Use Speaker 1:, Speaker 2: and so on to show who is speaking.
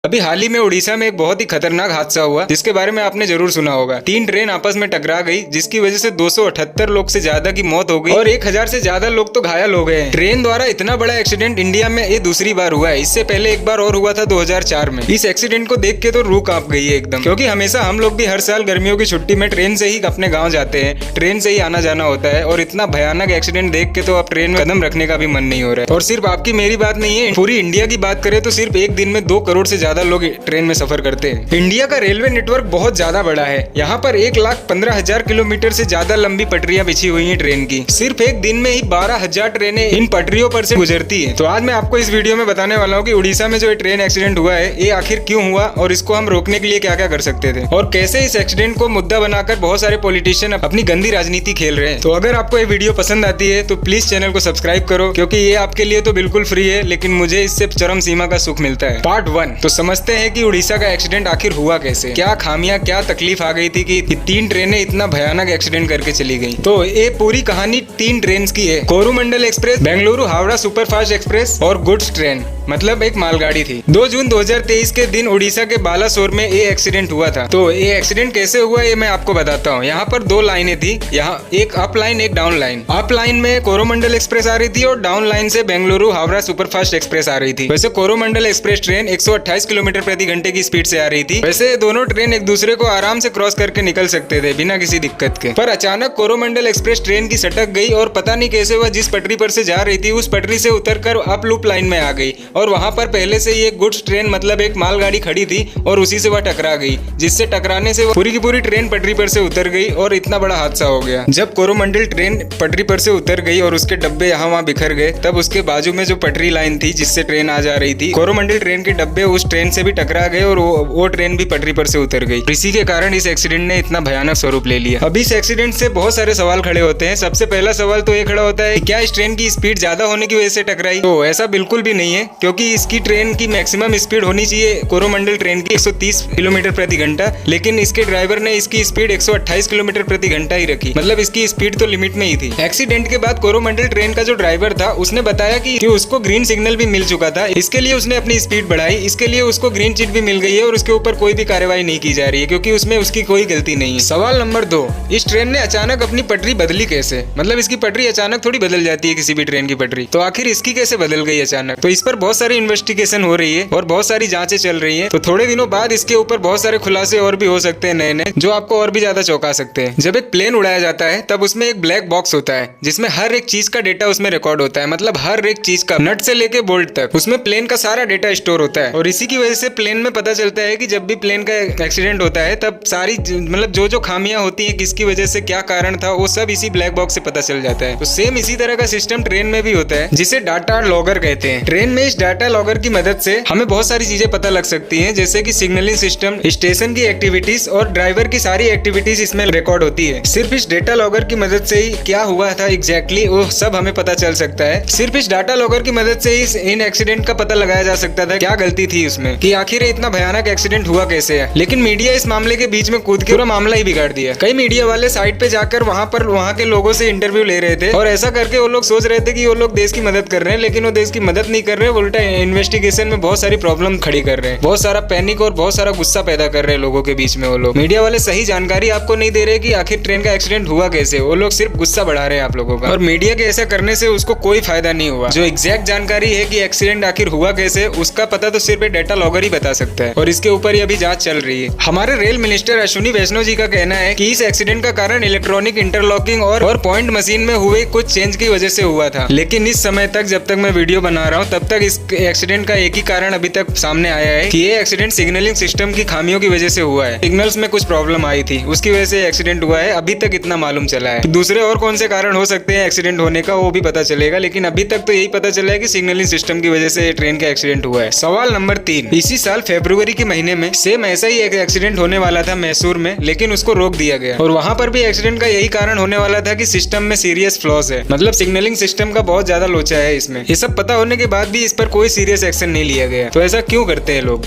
Speaker 1: अभी हाल ही में उड़ीसा में एक बहुत ही खतरनाक हादसा हुआ जिसके बारे में आपने जरूर सुना होगा। 3 ट्रेन आपस में टकरा गई जिसकी वजह से 278 लोग से ज्यादा की मौत हो गई और 1000 से ज्यादा लोग तो घायल हो गए हैं। ट्रेन द्वारा इतना बड़ा एक्सीडेंट इंडिया में ये दूसरी बार हुआ है। इससे पहले एक बार और हुआ था 2004 में। इस एक्सीडेंट को देख के तो रूह कांप गई है एकदम, क्योंकि हमेशा हम लोग भी हर साल गर्मियों की छुट्टी में ट्रेन से ही अपने गाँव जाते हैं, ट्रेन से ही आना जाना होता है और इतना भयानक एक्सीडेंट देख के तो अब ट्रेन में कदम रखने का भी मन नहीं हो रहा है। और सिर्फ आपकी मेरी बात नहीं है, पूरी इंडिया की बात करें तो सिर्फ एक दिन में 2 करोड़ से ज्यादा लोग ट्रेन में सफर करते हैं। इंडिया का रेलवे नेटवर्क बहुत ज्यादा बड़ा है। यहाँ पर 1,15,000 किलोमीटर से ज्यादा लंबी पटरियां बिछी हुई हैं ट्रेन की। सिर्फ एक दिन में ही 12,000 ट्रेनें इन पटरियों पर से गुजरती है। तो आज मैं आपको इस वीडियो में बताने वाला हूँ कि उड़ीसा में जो ट्रेन एक्सीडेंट हुआ है ये आखिर क्यों हुआ और इसको हम रोकने के लिए क्या क्या कर सकते थे और कैसे इस एक्सीडेंट को मुद्दा बनाकर बहुत सारे पॉलिटिशियन अपनी गंदी राजनीति खेल रहे हैं। तो अगर आपको ये वीडियो पसंद आती है तो प्लीज चैनल को सब्सक्राइब करो, क्योंकि ये आपके लिए तो बिल्कुल फ्री है लेकिन मुझे इससे चरम सीमा का सुख मिलता है। पार्ट 1। तो समझते हैं कि उड़ीसा का एक्सीडेंट आखिर हुआ कैसे, क्या खामियां क्या तकलीफ आ गई थी कि 3 ट्रेनें इतना भयानक एक्सीडेंट करके चली गई। तो ये पूरी कहानी 3 ट्रेन की है। Coromandel express, Bengaluru Howrah superfast express और गुड्स ट्रेन, मतलब एक मालगाड़ी थी। 2 जून 2023 के दिन उड़ीसा के बालासोर में ये एक्सीडेंट हुआ था। तो ये एक्सीडेंट कैसे हुआ ये मैं आपको बताता हूँ। यहाँ पर 2 लाइनें थी, यहाँ एक अप लाइन एक डाउन लाइन। अप लाइन में कोरोमंडल एक्सप्रेस आ रही थी और डाउन लाइन से बेंगलुरु हावड़ा सुपरफास्ट एक्सप्रेस आ रही थी। वैसे कोरोमंडल एक्सप्रेस ट्रेन 128 किलोमीटर प्रति घंटे की स्पीड से आ रही थी। वैसे दोनों ट्रेन एक दूसरे को आराम से क्रॉस करके निकल सकते थे बिना किसी दिक्कत के, पर अचानक कोरोमंडल एक्सप्रेस ट्रेन की सटक गई और पता नहीं कैसे वह जिस पटरी पर से जा रही थी उस पटरी से उतरकर अप लूप लाइन में आ गई और वहां पर पहले से ही एक गुड्स ट्रेन मतलब एक मालगाड़ी खड़ी थी और उसी से वह टकरा गई, जिससे टकराने से पूरी की पूरी ट्रेन पटरी पर से उतर गई और इतना बड़ा हादसा हो गया। जब कोरोमंडल ट्रेन पटरी पर से उतर गई और उसके डब्बे यहाँ वहाँ बिखर गए, तब उसके बाजू में जो पटरी लाइन थी जिससे ट्रेन आ जा रही थी, कोरोमंडल ट्रेन के डब्बे उस ट्रेन से भी टकरा गए और वो ट्रेन भी पटरी पर से उतर गई। इसी के कारण इस एक्सीडेंट ने इतना भयानक स्वरूप ले लिया। अभी इस एक्सीडेंट से बहुत सारे सवाल खड़े होते हैं। सबसे पहला सवाल तो ये खड़ा होता है, क्या इस ट्रेन की स्पीड ज्यादा होने की वजह से टकराई? तो ऐसा बिल्कुल भी नहीं है, क्योंकि इसकी ट्रेन की मैक्सिमम स्पीड होनी चाहिए कोरोमंडल ट्रेन की 130 किलोमीटर प्रति घंटा, लेकिन इसके ड्राइवर ने इसकी स्पीड 128 किलोमीटर प्रति घंटा ही रखी, मतलब इसकी स्पीड तो लिमिट में ही थी। एक्सीडेंट के बाद कोरोमंडल ट्रेन का जो ड्राइवर था उसने बताया कि उसको ग्रीन सिग्नल भी मिल चुका था, इसके लिए उसने अपनी स्पीड बढ़ाई, इसके लिए उसको ग्रीन चिट भी मिल गई है और उसके ऊपर कोई भी कार्रवाई नहीं की जा रही है क्योंकि उसमें उसकी कोई गलती नहीं है। सवाल नंबर 2, इस ट्रेन ने अचानक अपनी पटरी बदली कैसे? मतलब इसकी पटरी अचानक थोड़ी बदल जाती है किसी भी ट्रेन की पटरी, तो आखिर इसकी कैसे बदल गई अचानक? तो इस पर बहुत सारी इन्वेस्टिगेशन हो रही है और बहुत सारी जांचें चल रही है। तो थोड़े दिनों बाद इसके ऊपर बहुत सारे खुलासे और भी हो सकते हैं नए नए, जो आपको और भी ज्यादा चौंका सकते हैं। जब एक प्लेन उड़ाया जाता है तब उसमें एक ब्लैक बॉक्स होता है जिसमें हर एक चीज का डेटा उसमें रिकॉर्ड होता है, मतलब हर एक चीज का, नट से लेके बोल्ट तक, उसमें प्लेन का सारा डेटा स्टोर होता है। और इसी की वजह से प्लेन में पता चलता है कि जब भी प्लेन का एक्सीडेंट होता है तब सारी मतलब जो खामियां होती हैं, किसकी वजह से क्या कारण था, वो सब इसी ब्लैक बॉक्स से पता चल जाता है। तो सेम इसी तरह का सिस्टम ट्रेन में भी होता है जिसे डाटा लॉगर कहते हैं। ट्रेन में इस डाटा लॉगर की मदद से हमें बहुत सारी चीजें पता लग सकती हैं, जैसे कि सिग्नलिंग सिस्टम, स्टेशन की एक्टिविटीज और ड्राइवर की सारी एक्टिविटीज इसमें रिकॉर्ड होती है। सिर्फ इस डाटा लॉगर की मदद से ही क्या हुआ था एग्जैक्टली वो सब हमें पता चल सकता है। सिर्फ इस डाटा लॉगर की मदद से ही इन एक्सीडेंट का पता लगाया जा सकता था क्या गलती थी उसमें, कि आखिर इतना भयानक एक्सीडेंट हुआ कैसे है। लेकिन मीडिया इस मामले के बीच में कूद के पूरा मामला ही बिगाड़ दिया। कई मीडिया वाले साइट पे जाकर वहाँ के लोगों से इंटरव्यू ले रहे थे और ऐसा करके वो लोग सोच रहे थे कि वो लोग देश की मदद कर रहे हैं, लेकिन वो देश की मदद नहीं कर रहे, उल्टा इन्वेस्टिगेशन में बहुत सारी प्रॉब्लम खड़ी कर रहे हैं, बहुत सारा पैनिक और बहुत सारा गुस्सा पैदा कर रहे हैं लोगों के बीच में। वो लोग मीडिया वाले सही जानकारी आपको नहीं दे रहे कि आखिर ट्रेन का एक्सीडेंट हुआ कैसे, वो लोग सिर्फ गुस्सा बढ़ा रहे हैं आप लोगों का। और मीडिया के ऐसा करने से उसको कोई फायदा नहीं हुआ। जो एग्जैक्ट जानकारी है कि एक्सीडेंट आखिर हुआ कैसे, उसका पता तो सिर्फ डाटा लॉगर ही बता सकता है और इसके ऊपर ही अभी जांच चल रही है। हमारे रेल मिनिस्टर अश्विनी वैष्णव जी का कहना है कि इस एक्सीडेंट का कारण इलेक्ट्रॉनिक इंटरलॉकिंग और पॉइंट मशीन में हुए कुछ चेंज की वजह से हुआ था। लेकिन इस समय तक, जब तक मैं वीडियो बना रहा हूँ, तब तक इस एक्सीडेंट का एक ही कारण अभी तक सामने आया है कि ये एक्सीडेंट सिग्नलिंग सिस्टम की खामियों की वजह से हुआ है। सिग्नल्स में कुछ प्रॉब्लम आई थी, उसकी वजह से एक्सीडेंट हुआ है। अभी तक इतना मालूम चला है। दूसरे और कौन से कारण हो सकते हैं एक्सीडेंट होने का वो भी पता चलेगा, लेकिन अभी तक तो यही पता चला है कि सिग्नलिंग सिस्टम की वजह से ट्रेन का एक्सीडेंट हुआ है। सवाल नंबर 3, इसी साल फरवरी के महीने में सेम ऐसा ही एक एक्सीडेंट होने वाला था मैसूर में, लेकिन उसको रोक दिया गया और वहां पर भी एक्सीडेंट का यही कारण होने वाला था कि सिस्टम में सीरियस फ्लॉज है, मतलब सिग्नलिंग सिस्टम का बहुत ज्यादा लोचा है इसमें। ये सब पता होने के बाद भी इस पर कोई सीरियस एक्शन नहीं लिया गया। तो ऐसा क्यों करते हैं लोग?